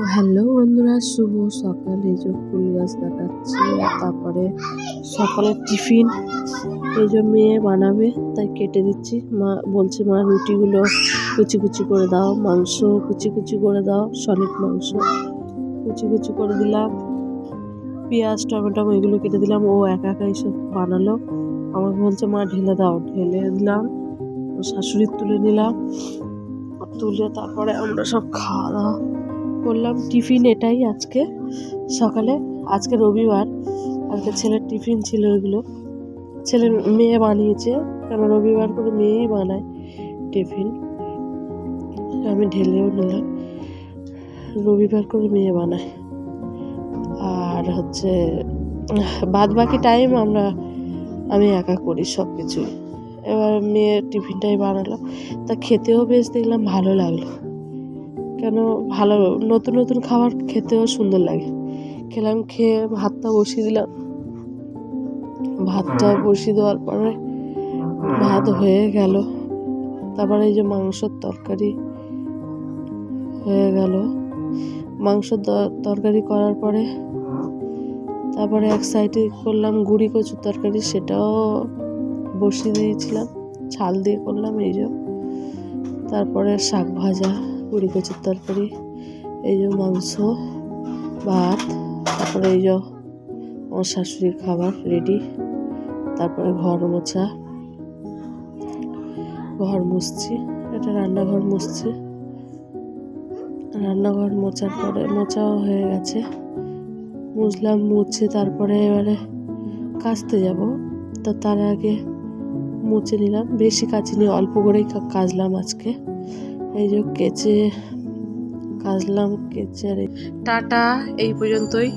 Hello বন্ধুরা, শুভ সকাল। এই যে ফুল গাছ দেখাচ্ছি, আর তারপরে সকালের টিফিন এই যে মেয়ে বানাবে তাই কেটে দিচ্ছি। মা বলছে, মা রুটিগুলো কুচি কুচি করে দাও, মাংস কুচি কুচি করে দাও, সলিড মাংস কুচি কুচি করে দিলাম, পেঁয়াজ টমেটো এগুলো কেটে দিলাম। ও একা একা এইসব বানালো, আমাকে বলছে মা ঢেলে দাও, ঢেলে দিলাম। শাশুড়ির তুলে নিলাম, তুলে তারপরে আমরা সব খাওয়া দাওয়া করলাম। টিফিন এটাই আজকে সকালে। আজকে রবিবার, আজকে ছেলের টিফিন ছিল। এগুলো ছেলে মেয়ে বানিয়েছে, কেন রবিবার করে মেয়েই বানায় টিফিন। আমি ঢেলেও নিলাম, রবিবার করে মেয়ে বানায়। আর হচ্ছে বাদ বাকি টাইম আমি একা করি সব কিছুই। এবার মেয়ের টিফিনটাই বানালো, তা খেতেও বেশ দেখলাম ভালো লাগলো। কেন ভালো, নতুন নতুন খাবার খেতেও সুন্দর লাগে। খেলাম, খেয়ে ভাতটা বসিয়ে দিলাম। ভাতটা বসিয়ে দেওয়ার পরে ভাত হয়ে গেল। তারপরে এই যে মাংসের তরকারি হয়ে গেল। মাংসের তরকারি করার পরে তারপরে এক সাইডে করলাম গুঁড়ি কচুর তরকারি, সেটাও বসিয়ে দিয়েছিলাম, ছাল দিয়ে করলাম। এই যে তারপরে শাক ভাজা, গুঁড়ি কচুর তরকারি, এই যে মাংস, ভাত, তারপরে এই যে আমার শাশুড়ির খাবার রেডি। তারপরে ঘর মুছছি, এটা রান্নাঘর মুছছি। রান্নাঘর মোছার পরে মোছাও হয়ে গেছে, মুছলাম। মুছে তারপরে এবারে কাচতে যাব, তো তার আগে মুছে নিলাম। বেশি কাচিনি, অল্প করেই কাচলাম আজকে। এই যে কাচলাম। টাটা, এই পর্যন্তই।